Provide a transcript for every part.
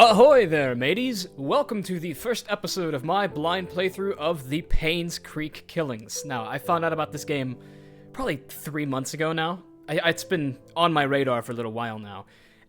Ahoy there, mateys! Welcome to the first episode of my blind playthrough of the Painscreek Killings. Now, I found out about this game probably 3 months ago now. It's been on my radar for a little while now,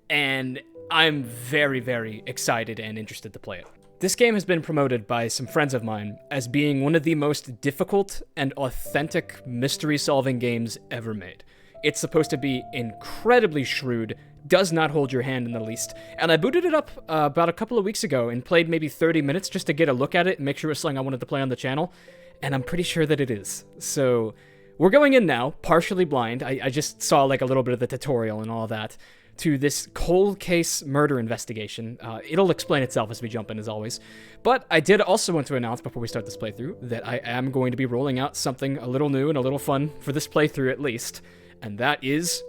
and I'm very, very excited and interested to play it. This game has been promoted by some friends of mine as being one of the most difficult and authentic mystery-solving games ever made. It's supposed to be incredibly shrewd, does not hold your hand in the least, and I booted it up about a couple of weeks ago and played maybe 30 minutes just to get a look at it and make sure it was something I wanted to play on the channel, and I'm pretty sure that it is. So, we're going in now, partially blind. I just saw like a little bit of the tutorial and all that, to this cold case murder investigation. It'll explain itself as we jump in, as always. But I did also want to announce before we start this playthrough that I am going to be rolling out something a little new and a little fun for this playthrough at least, and that is...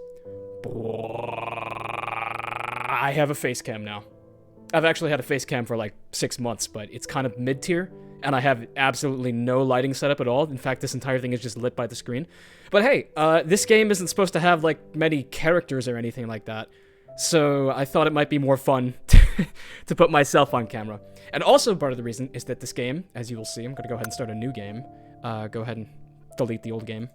I have a face cam now. I've actually had a face cam for like 6 months, but it's kind of mid-tier, and I have absolutely no lighting setup at all. In fact, this entire thing is just lit by the screen. But hey, this game isn't supposed to have like many characters or anything like that, so I thought it might be more fun to put myself on camera. And also part of the reason is that this game, as you will see, I'm going to go ahead and start a new game. Go ahead and delete the old game.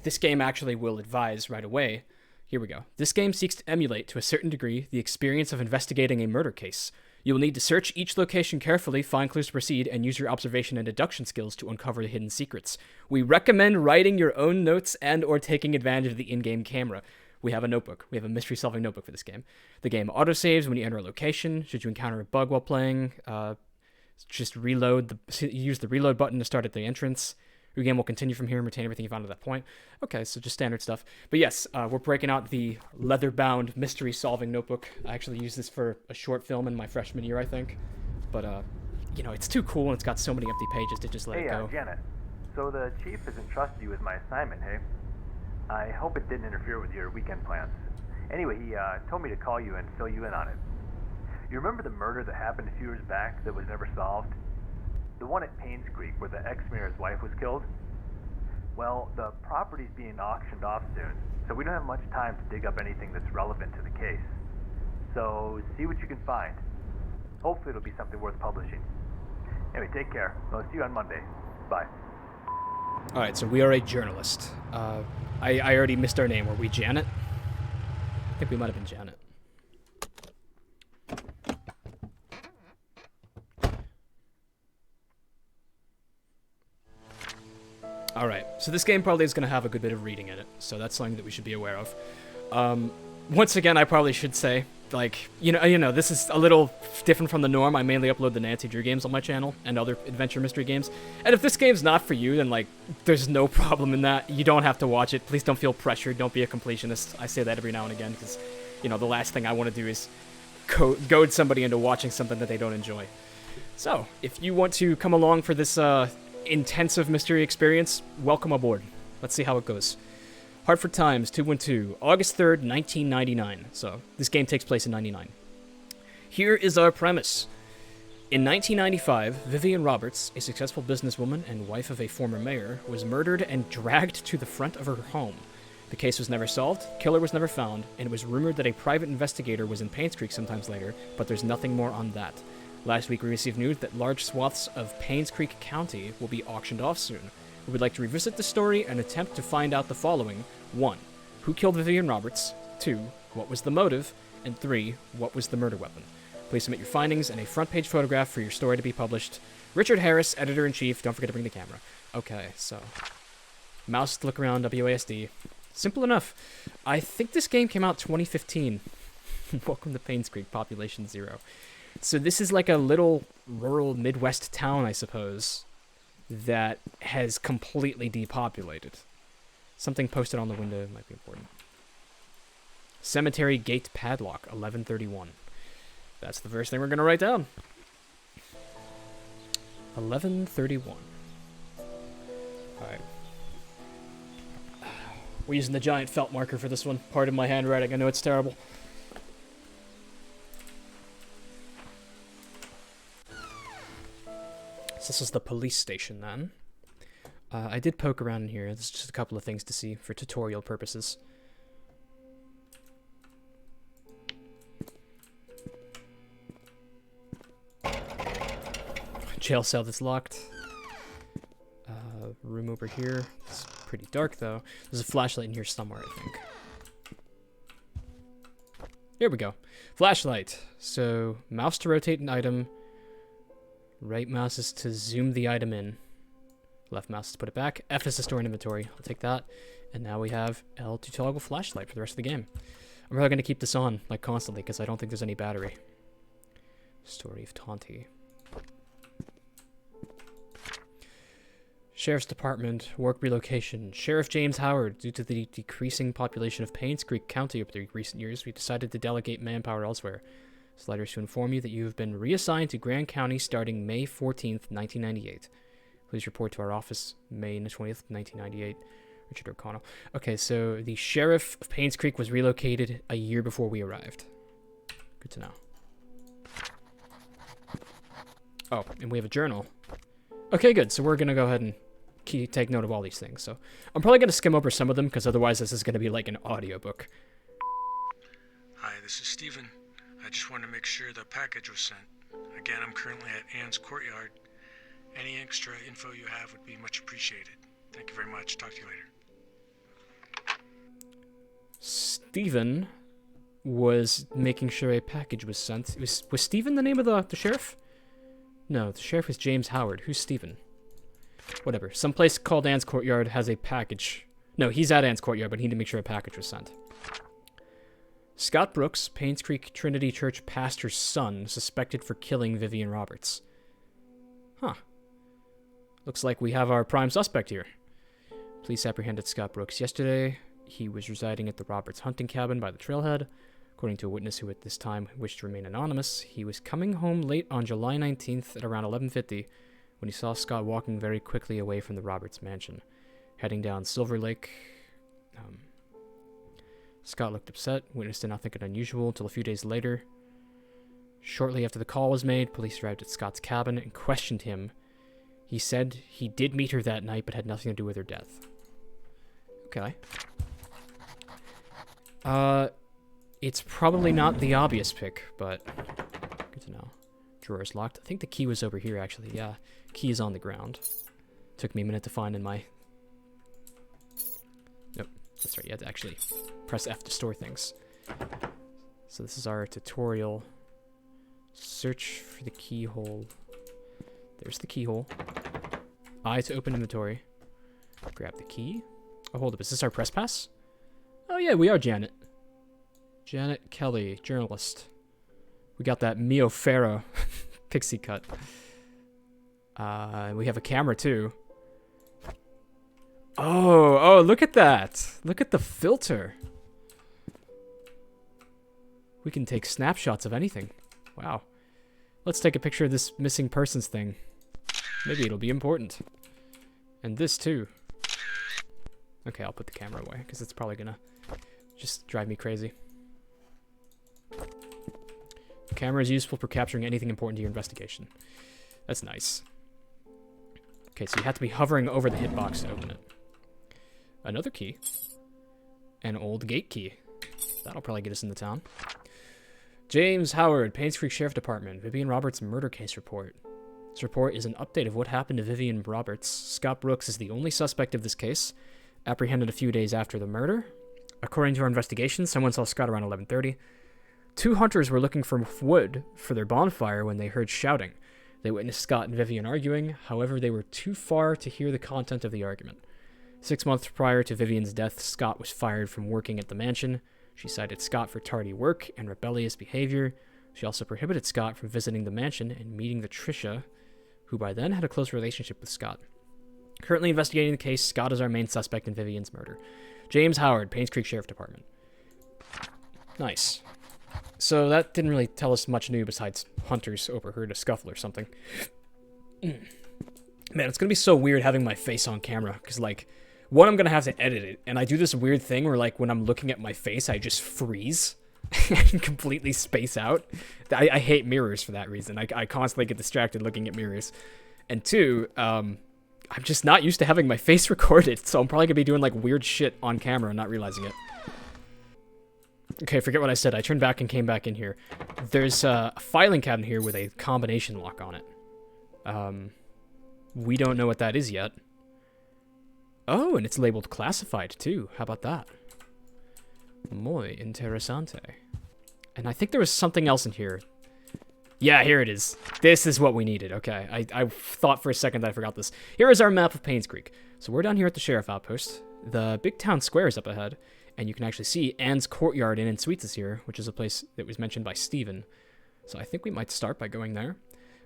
This game actually will advise right away. Here we go. This game seeks to emulate, to a certain degree, the experience of investigating a murder case. You will need to search each location carefully, find clues to proceed, and use your observation and deduction skills to uncover the hidden secrets. We recommend writing your own notes and or taking advantage of the in-game camera. We have a notebook. We have a mystery-solving notebook for this game. The game autosaves when you enter a location. Should you encounter a bug while playing, just use the reload button to start at the entrance. Your game will continue from here and retain everything you found at that point. Okay, so just standard stuff. But yes, we're breaking out the leather-bound mystery-solving notebook. I actually used this for a short film in my freshman year, I think. But, you know, it's too cool and it's got so many empty pages to just let it go. Hey, Janet. So the chief has entrusted you with my assignment, hey? I hope it didn't interfere with your weekend plans. Anyway, he told me to call you and fill you in on it. You remember the murder that happened a few years back that was never solved? The one at Painscreek where the ex-mayor's wife was killed? Well, the property's being auctioned off soon, so we don't have much time to dig up anything that's relevant to the case. So, see what you can find. Hopefully it'll be something worth publishing. Anyway, take care. I'll see you on Monday. Bye. Alright, so we are a journalist. I already missed our name. Were we Janet? I think we might have been Janet. Alright, so this game probably is going to have a good bit of reading in it, so that's something that we should be aware of. Once again, I probably should say, like, you know, this is a little different from the norm. I mainly upload the Nancy Drew games on my channel, and other adventure mystery games. And if this game's not for you, then, like, there's no problem in that. You don't have to watch it. Please don't feel pressured. Don't be a completionist. I say that every now and again, because, you know, the last thing I want to do is goad somebody into watching something that they don't enjoy. So, if you want to come along for this, intensive mystery experience, welcome aboard. Let's see how it goes. Hartford Times, 212, August 3rd, 1999. So, this game takes place in 99. Here is our premise. In 1995, Vivian Roberts, a successful businesswoman and wife of a former mayor, was murdered and dragged to the front of her home. The case was never solved, killer was never found, and it was rumored that a private investigator was in Painscreek sometimes later, but there's nothing more on that. Last week we received news that large swaths of Painscreek County will be auctioned off soon. We would like to revisit the story and attempt to find out the following. 1. Who killed Vivian Roberts? 2. What was the motive? And 3. What was the murder weapon? Please submit your findings and a front-page photograph for your story to be published. Richard Harris, Editor-in-Chief. Don't forget to bring the camera. Okay, so... mouse to look around, WASD. Simple enough. I think this game came out 2015. Welcome to Painscreek, population 0. So this is like a little rural Midwest town, I suppose, that has completely depopulated. Something posted on the window might be important. Cemetery gate padlock, 1131. That's the first thing we're going to write down. 1131. Alright. We're using the giant felt marker for this one. Pardon my handwriting, I know it's terrible. This is the police station, then. I did poke around in here. There's just a couple of things to see for tutorial purposes. jail cell that's locked. Room over here. It's pretty dark, though. There's a flashlight in here somewhere, I think. Here we go. Flashlight. So, mouse to rotate an item. Right mouse is to zoom the item in. Left mouse is to put it back. F is to store in inventory. I'll take that. And now we have L to toggle flashlight for the rest of the game. I'm probably going to keep this on, like, constantly, because I don't think there's any battery. Story of Tonti. Sheriff's Department, work relocation. Sheriff James Howard, due to the decreasing population of Painscreek County over the recent years, we decided to delegate manpower elsewhere. This letter is to inform you that you have been reassigned to Grand County starting May 14th, 1998. Please report to our office May 20th, 1998. Richard O'Connell. Okay, so the Sheriff of Painscreek was relocated a year before we arrived. Good to know. Oh, and we have a journal. Okay, good. So we're going to go ahead and take note of all these things. So I'm probably going to skim over some of them, because otherwise this is going to be like an audiobook. Hi, this is Steven. I just wanted to make sure the package was sent. Again, I'm currently at Anne's courtyard. Any extra info you have would be much appreciated. Thank you very much. Talk to you later. Steven was making sure a package was sent. Was Steven the name of the sheriff? No, the sheriff is James Howard. Who's Steven? Whatever. Some place called Anne's Courtyard has a package. No, he's at Anne's Courtyard, but he need to make sure a package was sent. Scott Brooks, Painscreek Trinity Church pastor's son, suspected for killing Vivian Roberts. Huh. Looks like we have our prime suspect here. Police apprehended Scott Brooks yesterday. He was residing at the Roberts hunting cabin by the trailhead. According to a witness who at this time wished to remain anonymous, he was coming home late on July 19th at around 11:50 when he saw Scott walking very quickly away from the Roberts mansion, heading down Silver Lake. Scott looked upset. Witness did not think it unusual until a few days later. Shortly after the call was made, police arrived at Scott's cabin and questioned him. He said he did meet her that night but had nothing to do with her death. Okay. It's probably not the obvious pick, but good to know. Drawer is locked. I think the key was over here, actually. Yeah, key is on the ground. Took me a minute to find in my... Nope, that's right. You had to actually press F to store things. So this is our tutorial. Search for the keyhole. There's the keyhole. I to open inventory. Grab the key. Oh, hold up. Is this our press pass? Oh, yeah, we are Janet. Janet Kelly, journalist. We got that Mio Farrow pixie cut. We have a camera, too. Oh, look at that. Look at the filter. We can take snapshots of anything. Wow. Let's take a picture of this missing persons thing. Maybe it'll be important. And this, too. Okay, I'll put the camera away, because it's probably gonna just drive me crazy. The camera is useful for capturing anything important to your investigation. That's nice. Okay, so you have to be hovering over the hitbox to open it. Another key. An old gate key. That'll probably get us into town. James Howard, Painscreek Sheriff Department. Vivian Roberts murder case report. This report is an update of what happened to Vivian Roberts. Scott Brooks is the only suspect of this case, apprehended a few days after the murder. According to our investigation, someone saw Scott around 11:30. Two hunters were looking for wood for their bonfire when they heard shouting. They witnessed Scott and Vivian arguing. However, they were too far to hear the content of the argument. 6 months prior to Vivian's death, Scott was fired from working at the mansion. She cited Scott for tardy work and rebellious behavior. She also prohibited Scott from visiting the mansion and meeting Latricia, who by then had a close relationship with Scott. Currently investigating the case, Scott is our main suspect in Vivian's murder. James Howard, Painscreek Sheriff Department. Nice. So that didn't really tell us much new besides hunters overheard a scuffle or something. Man, it's going to be so weird having my face on camera, because, like, one, I'm going to have to edit it, and I do this weird thing where, like, when I'm looking at my face, I just freeze and completely space out. I hate mirrors for that reason. I constantly get distracted looking at mirrors. And two, I'm just not used to having my face recorded, so I'm probably going to be doing, like, weird shit on camera and not realizing it. Okay, forget what I said. I turned back and came back in here. There's a filing cabinet here with a combination lock on it. We don't know what that is yet. Oh, and it's labeled classified too. How about that? Muy interesante. And I think there was something else in here. Yeah, here it is. This is what we needed. Okay, I thought for a second that I forgot this. Here is our map of Painscreek. So we're down here at the sheriff outpost. The big town square is up ahead, and you can actually see Anne's Courtyard Inn and Suites is here, which is a place that was mentioned by Steven. So I think we might start by going there.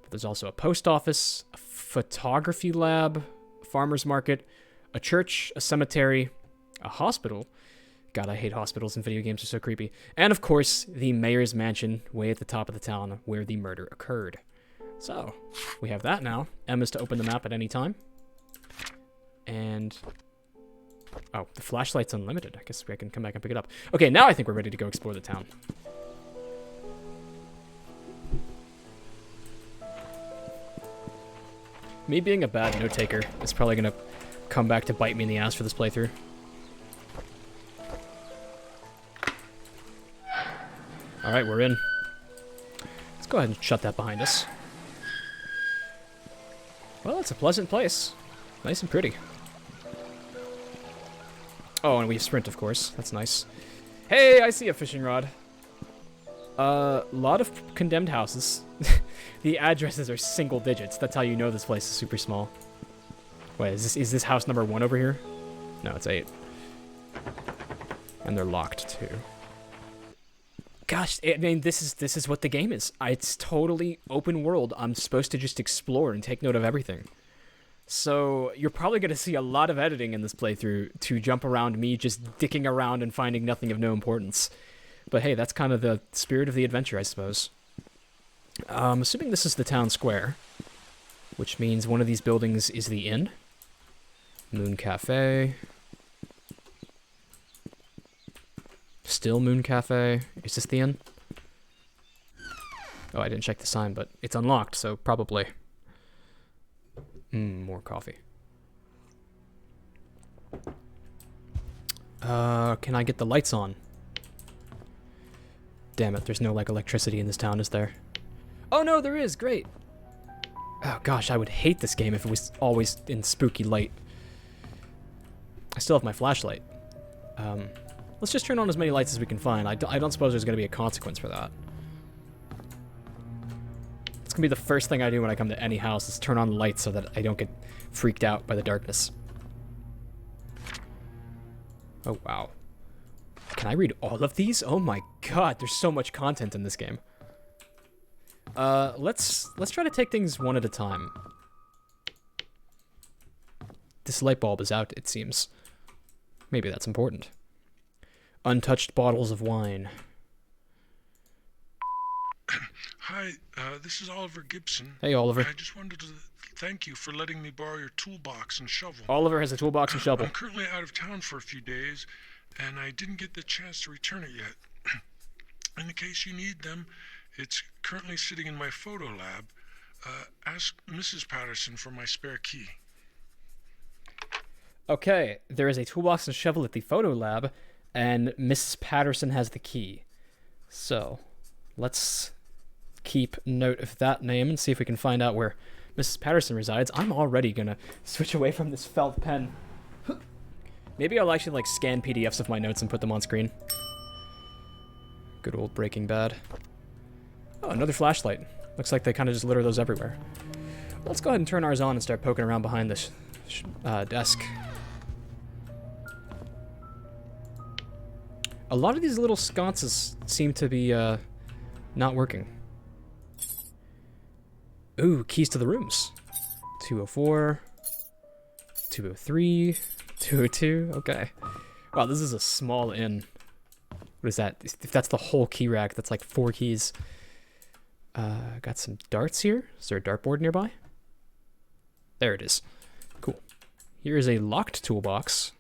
But there's also a post office, a photography lab, a farmer's market, a church, a cemetery, a hospital. God, I hate hospitals and video games are so creepy. And of course, the mayor's mansion way at the top of the town where the murder occurred. So, we have that now. M is to open the map at any time. And... oh, the flashlight's unlimited. I guess I can come back and pick it up. Okay, now I think we're ready to go explore the town. Me being a bad note-taker is probably going to come back to bite me in the ass for this playthrough. Alright, we're in. Let's go ahead and shut that behind us. Well, it's a pleasant place. Nice and pretty. Oh, and we have sprint, of course. That's nice. Hey, I see a fishing rod. Lot of condemned houses. The addresses are single digits. That's how you know this place is super small. Wait, is this house number 1 over here? No, it's 8. And they're locked too. Gosh, I mean, this is what the game is. It's totally open world. I'm supposed to just explore and take note of everything. So you're probably going to see a lot of editing in this playthrough to jump around me just dicking around and finding nothing of no importance. But hey, that's kind of the spirit of the adventure, I suppose. I'm assuming this is the town square, which means one of these buildings is the inn. Moon Cafe. Still Moon Cafe. Is this the inn? Oh, I didn't check the sign, but it's unlocked, so probably. More coffee. Can I get the lights on? Damn it, there's no, like, electricity in this town, is there? Oh no, there is! Great! Oh gosh, I would hate this game if it was always in spooky light. I still have my flashlight. Let's just turn on as many lights as we can find. I don't suppose there's going to be a consequence for that. It's going to be the first thing I do when I come to any house is turn on the lights so that I don't get freaked out by the darkness. Oh, wow. Can I read all of these? Oh my god, there's so much content in this game. Let's try to take things one at a time. This light bulb is out, it seems. Maybe that's important. Untouched bottles of wine. Hi, this is Oliver Gibson. Hey, Oliver. I just wanted to thank you for letting me borrow your toolbox and shovel. Oliver has a toolbox and shovel. I'm currently out of town for a few days, and I didn't get the chance to return it yet. In the case you need them, it's currently sitting in my photo lab. Ask Mrs. Patterson for my spare key. Okay, there is a toolbox and shovel at the photo lab, and Mrs. Patterson has the key. So, let's keep note of that name and see if we can find out where Mrs. Patterson resides. I'm already gonna switch away from this felt pen. Maybe I'll actually, like, scan PDFs of my notes and put them on screen. Good old Breaking Bad. Oh, another flashlight. Looks like they kind of just litter those everywhere. Let's go ahead and turn ours on and start poking around behind this desk. A lot of these little sconces seem to be not working. Ooh, keys to the rooms. 204, 203, 202. Okay. Wow, this is a small inn. What is that? If that's the whole key rack, that's like 4 keys. Got some darts here. Is there a dartboard nearby? There it is. Cool. Here is a locked toolbox.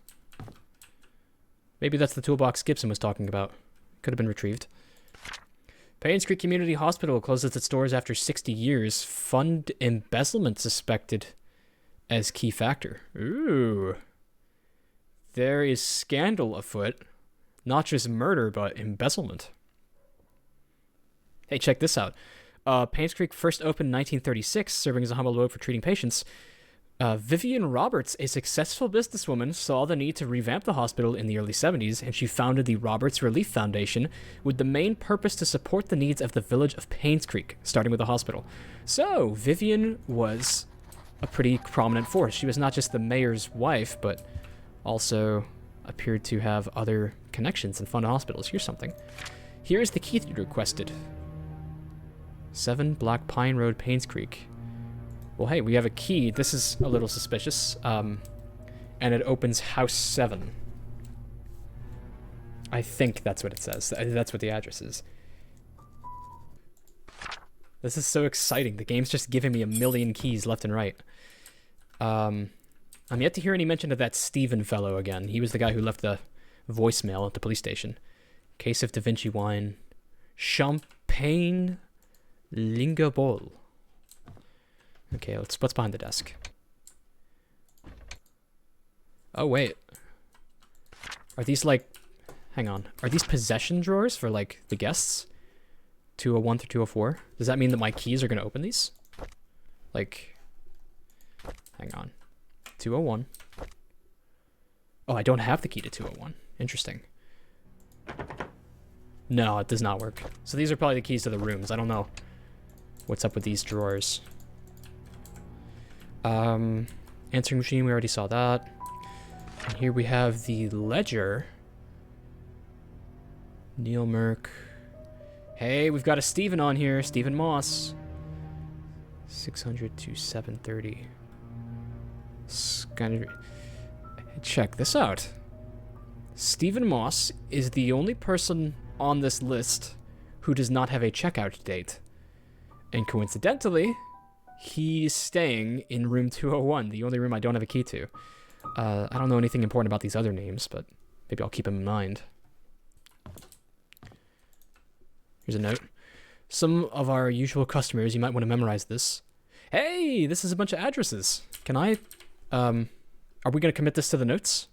Maybe that's the toolbox Gibson was talking about. Could have been retrieved. Painscreek Community Hospital closes its doors after 60 years. Fund embezzlement suspected as key factor. Ooh. There is scandal afoot. Not just murder, but embezzlement. Hey, check this out. Painscreek first opened in 1936, serving as a humble abode for treating patients. Vivian Roberts, a successful businesswoman, saw the need to revamp the hospital in the early 70s, and she founded the Roberts Relief Foundation with the main purpose to support the needs of the village of Painscreek, starting with the hospital. So, Vivian was a pretty prominent force. She was not just the mayor's wife, but also appeared to have other connections and fund hospitals. Here's something. Here's the key that you requested. 7 Black Pine Road, Painscreek. Well, hey, we have a key. This is a little suspicious. And it opens house 7. I think that's what it says. That's what the address is. This is so exciting. The game's just giving me a million keys left and right. I'm yet to hear any mention of that Steven fellow again. He was the guy who left the voicemail at the police station. Case of Da Vinci wine. Champagne Lingabol. Okay, what's behind the desk? Oh, wait. Are these, like... Hang on. Are these possession drawers for, like, the guests? 201 through 204? Does that mean that my keys are going to open these? Like... Hang on. 201. Oh, I don't have the key to 201. Interesting. No, it does not work. So these are probably the keys to the rooms. I don't know what's up with these drawers. Answering machine, we already saw that. And here we have the ledger. Neil Merck. Hey, we've got a Steven on here. Stephen Moss. 600 to 730. Check this out. Stephen Moss is the only person on this list who does not have a checkout date. And coincidentally, he's staying in room 201, the only room I don't have a key to. I don't know anything important about these other names, but maybe I'll keep them in mind. Here's a note. Some of our usual customers, you might want to memorize this. Hey, this is a bunch of addresses. Can I, are we going to commit this to the notes?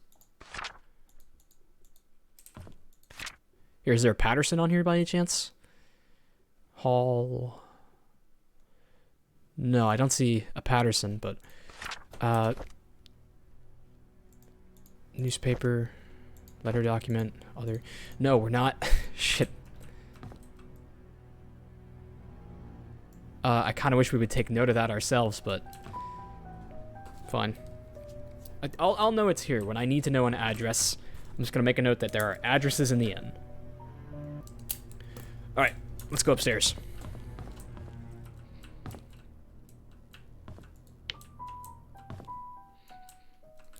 Here, is there a Patterson on here by any chance? Hall. No, I don't see a Patterson, but newspaper, letter document, other. No, we're not. Shit. I kind of wish we would take note of that ourselves, but fine. I'll know it's here when I need to know an address. I'm just gonna make a note that there are addresses in the inn. All right, let's go upstairs.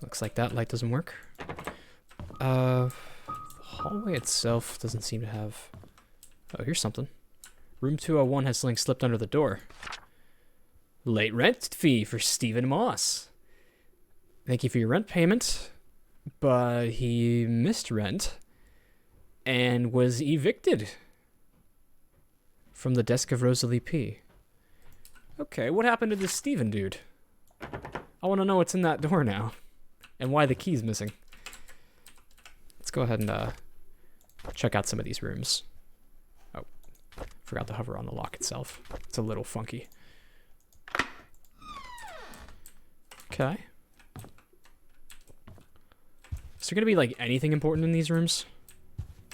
Looks like that light doesn't work. The hallway itself doesn't seem to have... Oh, here's something. Room 201 has something slipped under the door. Late rent fee for Stephen Moss. Thank you for your rent payment, but he missed rent and was evicted from the desk of Rosalie P. Okay, what happened to this Stephen dude? I want to know what's in that door now. And why the key's missing. Let's go ahead and check out some of these rooms. Oh, forgot to hover on the lock itself. It's a little funky. Okay. Is there going to be, like, anything important in these rooms?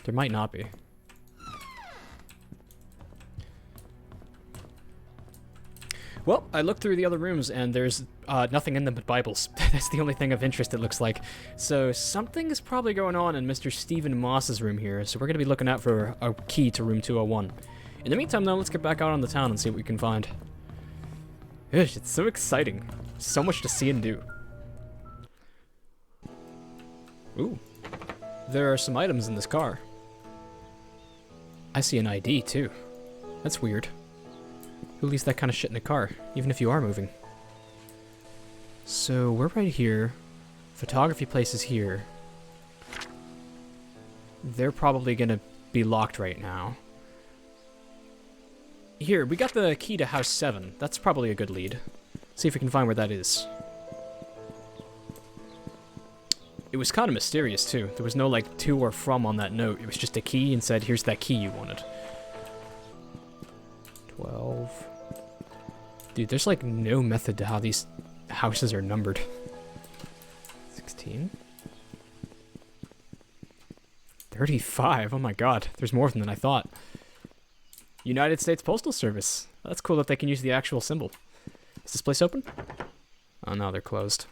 There might not be. Well, I looked through the other rooms, and there's nothing in them but Bibles. That's the only thing of interest, it looks like. So something is probably going on in Mr. Stephen Moss's room here, so we're going to be looking out for a key to room 201. In the meantime, though, let's get back out on the town and see what we can find. Gosh, it's so exciting. So much to see and do. Ooh. There are some items in this car. I see an ID, too. That's weird. Who leaves that kind of shit in a car, even if you are moving? So, we're right here. Photography place is here. They're probably gonna be locked right now. Here, we got the key to house 7. That's probably a good lead. See if we can find where that is. It was kind of mysterious, too. There was no, like, to or from on that note. It was just a key and said, here's that key you wanted. 12. Dude, there's like no method to how these houses are numbered. 16. 35. Oh my god, there's more of them than I thought. United States Postal Service. That's cool that they can use the actual symbol. Is this place open? Oh no, they're closed.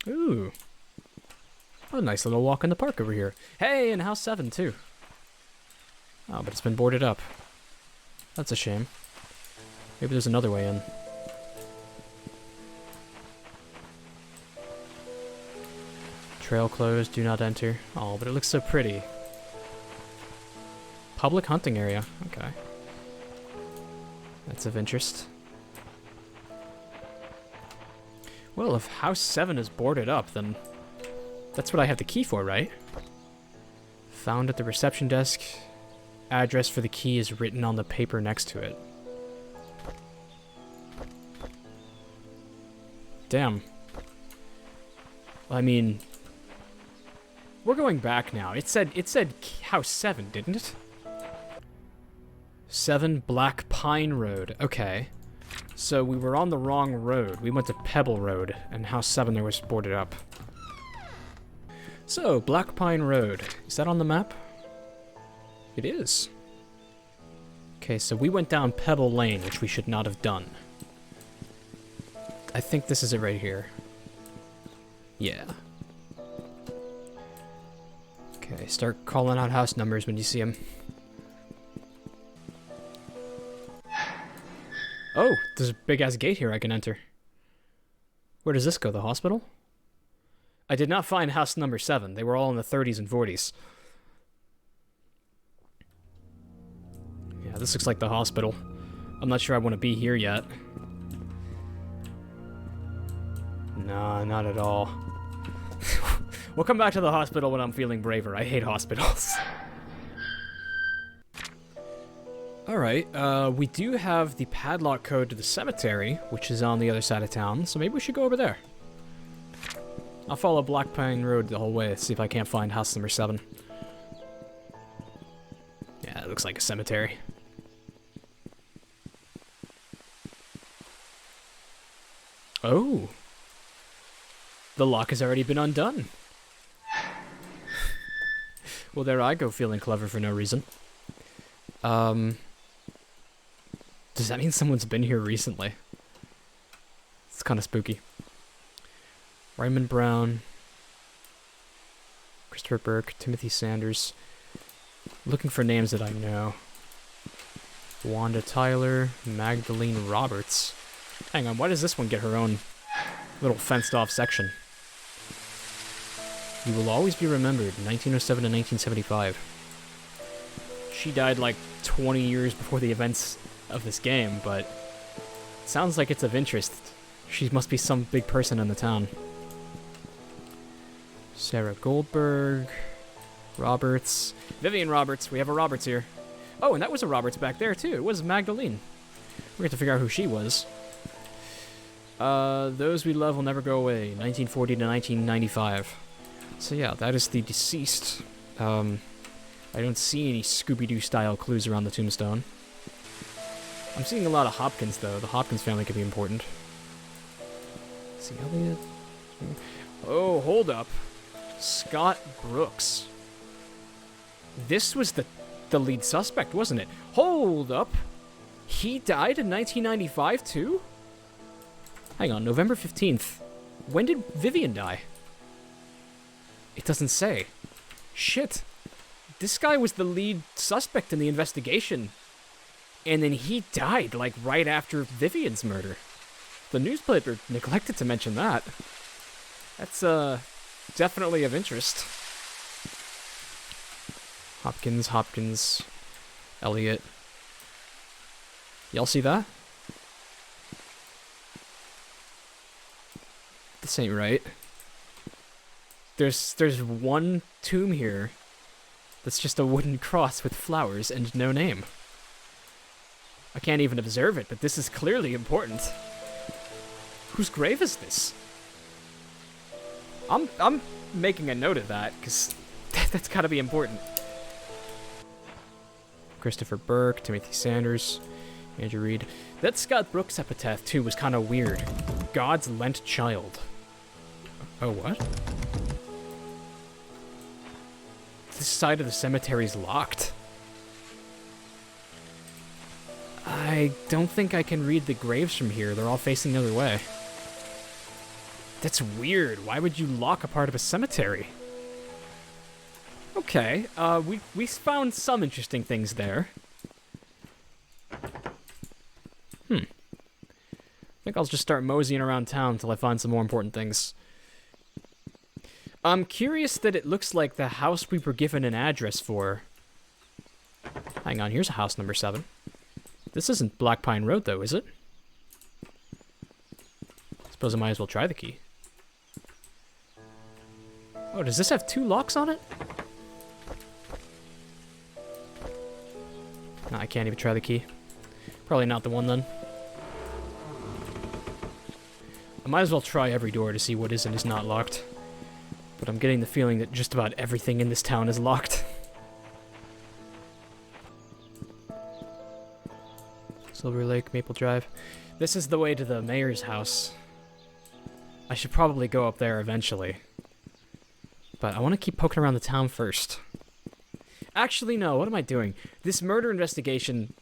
Ooh. Oh, nice little walk in the park over here. Hey, and house 7 too. Oh, but it's been boarded up. That's a shame. Maybe there's another way in. Trail closed, do not enter. Oh, but it looks so pretty. Public hunting area. Okay. That's of interest. Well, if house 7 is boarded up, then that's what I have the key for, right? Found at the reception desk. Address for the key is written on the paper next to it. Damn. I mean, we're going back now. It said house 7, didn't it? 7 Black Pine Road. Okay. So we were on the wrong road. We went to Pebble Road, and house 7 there was boarded up. So, Black Pine Road. Is that on the map? It is. Okay, so we went down Pebble Lane, which we should not have done. I think this is it right here. Yeah. Okay, start calling out house numbers when you see them. Oh, there's a big-ass gate here I can enter. Where does this go, the hospital? I did not find house number 7. They were all in the 30s and 40s. Yeah, this looks like the hospital. I'm not sure I want to be here yet. Nah, not at all. We'll come back to the hospital when I'm feeling braver. I hate hospitals. Alright, we do have the padlock code to the cemetery, which is on the other side of town, so maybe we should go over there. I'll follow Black Pine Road the whole way, see if I can't find house number 7. Yeah, it looks like a cemetery. Oh. The lock has already been undone. Well, there I go, feeling clever for no reason. Does that mean someone's been here recently? It's kind of spooky. Raymond Brown, Christopher Burke, Timothy Sanders. Looking for names that I know. Wanda Tyler, Magdalene Roberts. Hang on, why does this one get her own little fenced-off section? You will always be remembered, 1907 to 1975. She died like 20 years before the events of this game, but it sounds like it's of interest. She must be some big person in the town. Sarah Goldberg, Roberts, Vivian Roberts. We have a Roberts here. Oh, and that was a Roberts back there too. It was Magdalene. We're going to figure out who she was. Those we love will never go away. 1940 to 1995. So yeah, that is the deceased. I don't see any Scooby-Doo style clues around the tombstone. I'm seeing a lot of Hopkins though. The Hopkins family could be important. Let's see, Elliot. Oh, hold up. Scott Brooks. This was the lead suspect, wasn't it? Hold up. He died in 1995 too? Hang on, November 15th. When did Vivian die? It doesn't say. Shit. This guy was the lead suspect in the investigation. And then he died, like, right after Vivian's murder. The newspaper neglected to mention that. That's, definitely of interest. Hopkins, Elliot. Y'all see that? This ain't right. There's one tomb here that's just a wooden cross with flowers and no name. I can't even observe it, but this is clearly important. Whose grave is this? I'm making a note of that, because that's gotta be important. Christopher Burke, Timothy Sanders. Andrew Reed. That Scott Brooks epitaph, too, was kind of weird. God's lent child. Oh, what? This side of the cemetery's locked. I don't think I can read the graves from here. They're all facing the other way. That's weird. Why would you lock a part of a cemetery? Okay, we found some interesting things there. I think I'll just start moseying around town until I find some more important things. I'm curious that it looks like the house we were given an address for. Hang on, here's a house number 7. This isn't Black Pine Road, though, is it? Suppose I might as well try the key. Oh, does this have 2 locks on it? No, I can't even try the key. Probably not the one, then. I might as well try every door to see what is and is not locked. But I'm getting the feeling that just about everything in this town is locked. Silver Lake, Maple Drive. This is the way to the mayor's house. I should probably go up there eventually. But I want to keep poking around the town first. Actually, no, what am I doing? This murder investigation,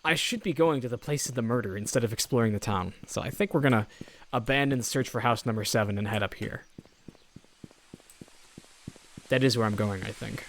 I should be going to the place of the murder instead of exploring the town. So I think we're gonna abandon the search for house number 7 and head up here. That is where I'm going, I think.